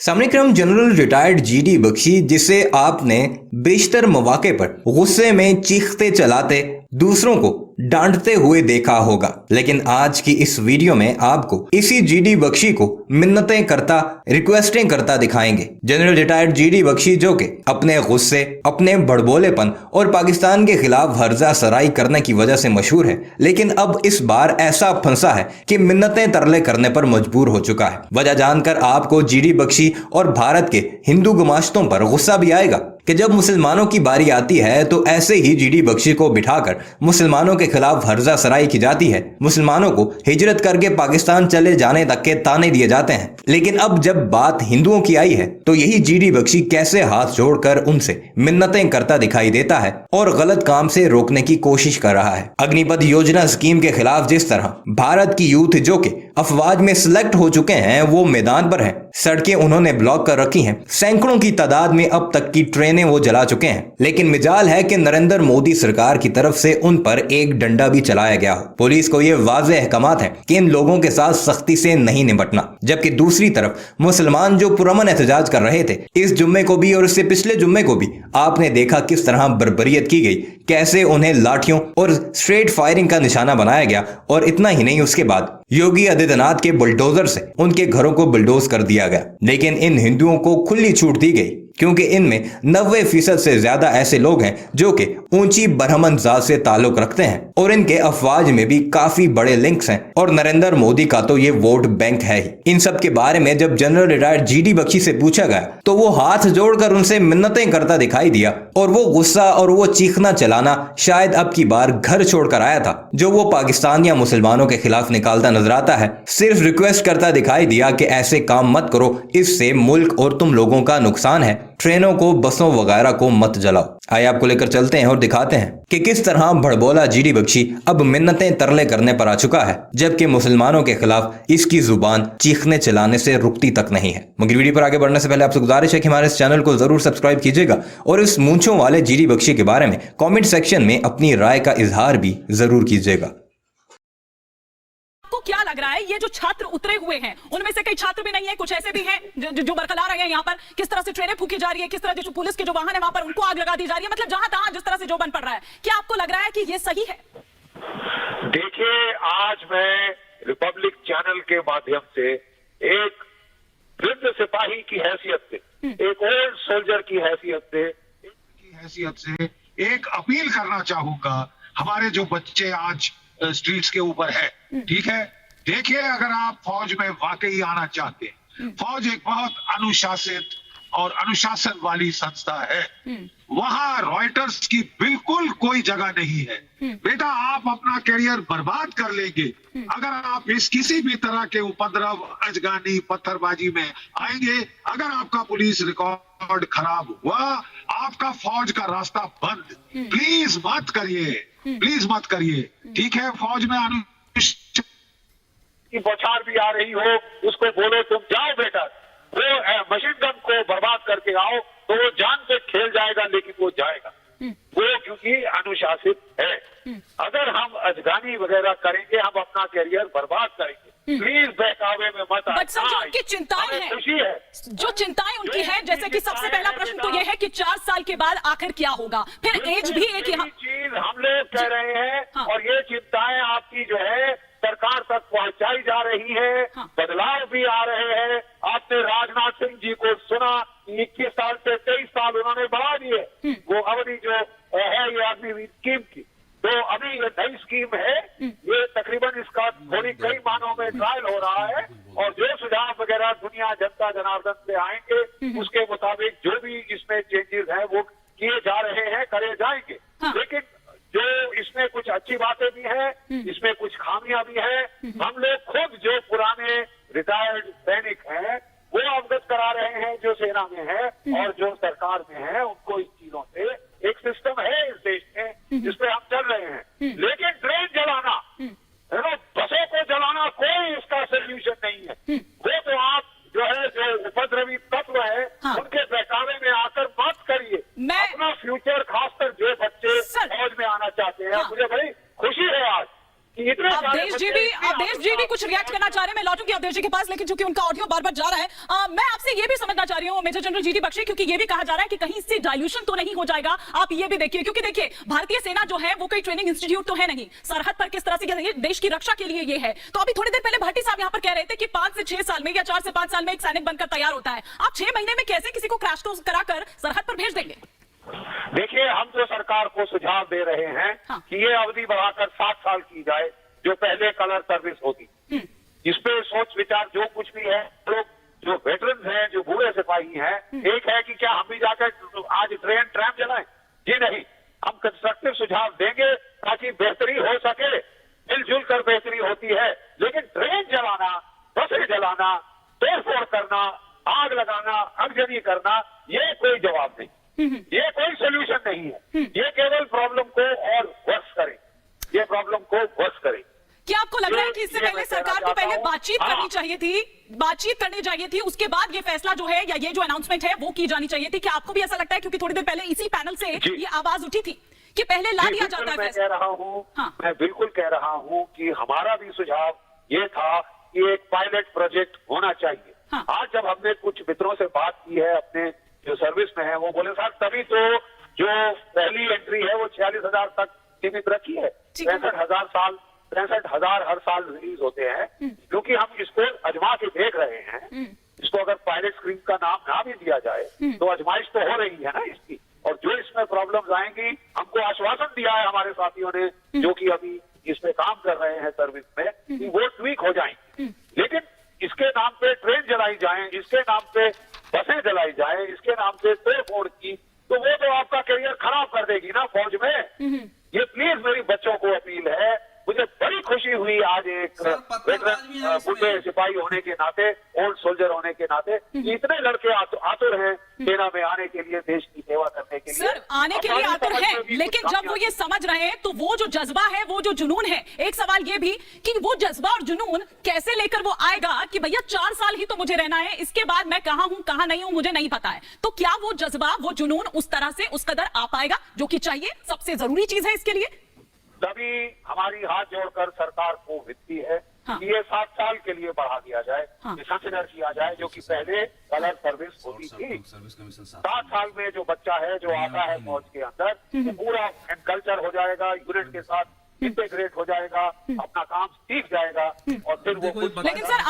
सामरिक्रम general retired GD Bakshi, जिसे आपने बेशतर मौके पर गुस्से में चीखते चलाते दूसरों को डांटते हुए देखा होगा, लेकिन आज की इस वीडियो में आपको इसी जीडी बख्शी को मिन्नतें करता, रिक्वेस्टें करता दिखाएंगे। जनरल रिटायर्ड जीडी बख्शी, जो कि अपने गुस्से, अपने बड़बोलेपन और पाकिस्तान के खिलाफ हर्जा सराई करने की वजह से मशहूर है, लेकिन अब इस बार ऐसा फंसा है कि मिन्नतें तरले करने पर मजबूर हो चुका है। वजह जानकर आपको जीडी बख्शी और भारत के हिंदू गुमाश्तों पर गुस्सा भी आएगा कि जब मुसलमानों की बारी आती है तो ऐसे ही जीडी बख्शी को बिठाकर मुसलमानों के खिलाफ हर्जा सराई की जाती है, मुसलमानों को हिजरत करके पाकिस्तान चले जाने तक के ताने दिए जाते हैं। लेकिन अब जब बात हिंदुओं की आई है तो यही जीडी बख्शी कैसे हाथ जोड़कर उनसे मिन्नतें करता दिखाई देता है और गलत काम से रोकने की कोशिश कर रहा है। अग्निपथ योजना स्कीम के खिलाफ जिस तरह भारत की यूथ, जो कि अफवाज में सिलेक्ट हो चुके हैं, वो मैदान पर है, सड़कें उन्होंने ब्लॉक कर रखी हैं, सैकड़ों की तादाद में अब तक की ट्रेनें वो जला चुके हैं, लेकिन मिजाल है कि नरेंद्र मोदी सरकार की तरफ से उन पर एक डंडा भी चलाया गया हो। पुलिस को ये वाज़ेह अहकामात है कि इन लोगों के साथ सख्ती से नहीं निपटना, जबकि दूसरी तरफ मुसलमान जो पुरअमन एहतजाज कर रहे थे, इस जुम्मे को भी और इससे पिछले जुम्मे को भी आपने देखा किस तरह बर्बरियत की गई, कैसे उन्हें लाठियों और स्ट्रेट फायरिंग का निशाना बनाया गया। और इतना ही नहीं, उसके बाद योगी आदित्यनाथ के बुलडोजर से उनके घरों को बुलडोज कर दिया गया। लेकिन इन हिंदुओं को खुली छूट दी गई क्योंकि इनमें 90% से ज्यादा ऐसे लोग हैं जो कि ऊंची ब्राह्मण जात से ताल्लुक रखते हैं और इनके अफवाज में भी काफी बड़े लिंक्स हैं और नरेंद्र मोदी का तो ये वोट बैंक है ही। इन सब के बारे में जब जनरल रिटायर्ड जीडी बख्शी से पूछा गया तो वो हाथ जोड़कर उनसे मिन्नतें करता दिखाई दिया और वो गुस्सा और वो चीखना चलाना शायद अब की बार घर छोड़कर आया था, जो वो पाकिस्तान या मुसलमानों के खिलाफ निकालता नजर आता है। सिर्फ रिक्वेस्ट करता दिखाई दिया कि ऐसे काम मत करो, इससे मुल्क और तुम लोगों का नुकसान है, ट्रेनों को, बसों वगैरह को मत जलाओ। आइए आपको लेकर चलते हैं और दिखाते हैं कि किस तरह भड़बोला जीडी बख्शी अब मिन्नतें तरले करने पर आ चुका है, जबकि मुसलमानों के खिलाफ इसकी जुबान चीखने चलाने से रुकती तक नहीं है। मगर वीडियो पर आगे बढ़ने से पहले आपसे गुजारिश है कि हमारे इस चैनल को जरूर सब्सक्राइब कीजिएगा और इस मूंछों वाले जीडी बख्शी के बारे में कमेंट सेक्शन में अपनी राय का इजहार भी जरूर कीजिएगा। आपको क्या लग रहा है ये जो छात्र उतरे हुए हैं उनमें से कई छात्र भी नहीं है, कुछ ऐसे भी हैं जो बरकरार रहे हैं यहाँ पर, किस तरह से ट्रेनें फूकी जा रही है, किस तरह जो पुलिस के जो वाहन है वहां पर उनको आग लगा दी जा रही है, मतलब जहां तहां जिस तरह से जो बन पड़ रहा है, क्या आपको लग रहा है कि ये सही है? देखिए, आज मैं रिपब्लिक चैनल के माध्यम से एक वृद्ध सिपाही की हैसियत से, एक ओल्ड सोल्जर की हैसियत से एक अपील करना चाहूंगा। हमारे जो बच्चे आज स्ट्रीट्स के ऊपर है, ठीक है, देखिए, अगर आप फौज में वाकई आना चाहते हैं, फौज एक बहुत अनुशासित और अनुशासन वाली संस्था है, वहां रॉयटर्स की बिल्कुल कोई जगह नहीं है। बेटा, आप अपना करियर बर्बाद कर लेंगे अगर आप इस किसी भी तरह के उपद्रव, अजगानी, पत्थरबाजी में आएंगे। अगर आपका पुलिस रिकॉर्ड खराब हुआ, आपका फौज का रास्ता बंद। प्लीज मत करिए, प्लीज मत करिए, ठीक है। फौज में की बौछार भी आ रही हो, उसको बोलो तुम जाओ बेटा, वो मशीन गन को बर्बाद करके आओ, तो वो जान से खेल जाएगा, लेकिन वो जाएगा, वो क्योंकि अनुशासित है। अगर हम अजगानी वगैरह करेंगे, हम अपना करियर बर्बाद करेंगे। प्लीज बहकावे में मत आइए। सर, जो उनकी चिंताएं हैं, खुशी है, जो चिंताएं उनकी है, जैसे कि सबसे पहला प्रश्न तो यह है कि 4 साल के बाद आखिर क्या होगा, फिर एज भी एक चीज हम लोग कह रहे हैं। हाँ। और ये चिंताएं आपकी जो है सरकार तक पहुंचाई जा रही है। हाँ। बदलाव भी आ रहे हैं। आपने राजनाथ सिंह जी को सुना, 21 साल से 23 साल उन्होंने बढ़ा दिए वो अवधि जो है ये अग्निवीर स्कीम की। तो अभी ये नई स्कीम है, ये तकरीबन इसका थोड़ी कई मानों में ट्रायल हो रहा है और जो सुझाव वगैरह दुनिया जनता जनार्दन से आएंगे, उसके मुताबिक जो भी इसमें चेंजेस हैं वो किए जा रहे हैं, करे जाएंगे। हाँ। लेकिन जो इसमें कुछ अच्छी बातें भी हैं, इसमें कुछ खामियां भी हैं। हम लोग खुद जो पुराने रिटायर्ड सैनिक हैं वो अवगत करा रहे हैं, जो सेना में है और जो सरकार में है, उनको इस चीजों से एक सिस्टम है इस देश में जिसपे हम चल रहे हैं। लेकिन ट्रेन जलाना, बसों को जलाना कोई इसका सोल्यूशन नहीं है। वो तो आप जो है, जो उपद्रवी तत्व है, हाँ, उनके बहकावे में आकर मत करिए। अपना फ्यूचर, खासकर जो बच्चे फौज में आना चाहते हैं, हाँ, मुझे बड़ी खुशी है आज कि इतने अवधेश जी भी कुछ रिएक्ट करना चाह रहे हैं। मैं लौटूंगी अवधेश जी के पास, लेकिन चूंकि उनका ऑडियो बार बार जा रहा है, मैं आपसे ये भी समझना चाह रही हूँ मेजर जनरल जीडी बख्शी, क्योंकि ये भी कहा जा रहा है कि कहीं इससे डाइल्यूशन तो नहीं हो जाएगा। आप ये भी देखिए, क्योंकि देखिए भारतीय सेना जो है वो कोई ट्रेनिंग इंस्टीट्यूट तो है नहीं, सरहद पर किस तरह से ये देश की रक्षा के लिए ये है। तो अभी थोड़ी देर पहले भट्टी साहब यहाँ पर कह रहे थे कि 5 से 6 साल में या 4 से 5 साल में एक सैनिक बनकर तैयार होता है। आप 6 महीने में कैसे किसी को क्रैश कोर्स कराकर सरहद पर भेज देंगे? देखिए, हम तो सरकार को सुझाव दे रहे हैं कि ये अवधि बढ़ाकर 7 साल की जाए, जो पहले कलर सर्विस होती। इस पे सोच विचार जो कुछ भी है, लोग जो वेटरन्स हैं, जो बूढ़े सिपाही हैं, एक है कि क्या हम भी जाकर आज ट्रेन ट्रैम जलाएं? जी नहीं, हम कंस्ट्रक्टिव सुझाव देंगे ताकि बेहतरी हो सके। मिलजुल कर बेहतरी होती है, लेकिन ट्रेन जलाना, बसें जलाना, तोड़फोड़ करना, आग लगाना, आगजनी करना, ये कोई जवाब नहीं, ये कोई सोल्यूशन नहीं है। ये केवल प्रॉब्लम को और वर्स करे, ये प्रॉब्लम को वर्स करे। क्या आपको लग रहा है कि इससे पहले सरकार को पहले बातचीत करनी चाहिए थी, बातचीत करनी चाहिए थी, उसके बाद ये फैसला जो है या ये जो अनाउंसमेंट है वो की जानी चाहिए थी? क्या आपको भी ऐसा लगता है, क्योंकि थोड़ी देर पहले इसी पैनल से ये आवाज उठी थी कि पहले ला दिया जाता है? मैं कह रहा हूँ, मैं बिल्कुल कह रहा हूँ कि हमारा भी सुझाव ये था कि एक पायलट प्रोजेक्ट होना चाहिए। आज जब हमने कुछ मित्रों से बात की है अपने जो सर्विस में है, वो बोले साहब तभी तो जो पहली एंट्री है वो 46,000 तक सीमित रखी है। 63,000 हर साल रिलीज होते हैं, क्योंकि हम इसको अजमा के देख रहे हैं। इसको अगर पायलट स्क्रीन का नाम ना भी दिया जाए तो आजमाइश तो हो रही है ना इसकी। और जो इसमें प्रॉब्लम्स आएंगी, हमको आश्वासन दिया है हमारे साथियों ने जो कि अभी इस पे काम कर रहे हैं सर्विस में, कि वो ट्वीक हो जाएंगे। लेकिन इसके नाम पे ट्रेन जलाई जाए, इसके नाम पे बसें जलाई जाए, इसके नाम से तोड़फोड़ की, तो वो तो आपका करियर खराब कर देगी ना फौज में। ये प्लीज मेरी बच्चों को अपील है। मुझे बड़ी खुशी हुई आज एक वेटरन बूढ़े सिपाही होने के नाते, ओल्ड सोल्जर होने के नाते, इतने लड़के आतुर हैं सेना में आने के लिए, देश की सेवा करने के लिए। सर, आने के लिए आतुर है, लेकिन जब वो ये समझ रहे हैं तो वो जो जज्बा है, वो जो जुनून है, एक सवाल ये भी कि वो जज्बा और जुनून कैसे लेकर वो आएगा कि भैया 4 साल ही तो मुझे रहना है, इसके बाद मैं कहां हूं कहां नहीं हूं मुझे नहीं पता है। तो क्या वो जज्बा, वो जुनून उस तरह से उस कदर आ पाएगा जो कि चाहिए, सबसे जरूरी चीज है इसके लिए? तभी हमारी हाथ जोड़कर सरकार को विनती है कि ये 7 साल के लिए बढ़ा दिया जाए, कंसिडर किया जाए, जो कि पहले कलर सर्विस होती थी। 7 साल में जो बच्चा है जो आता है फौज के अंदर, वो पूरा एनकल्चर हो जाएगा, यूनिट के साथ इंटीग्रेट हो जाएगा, अपना काम सीख जाएगा और फिर वो लेकिन सर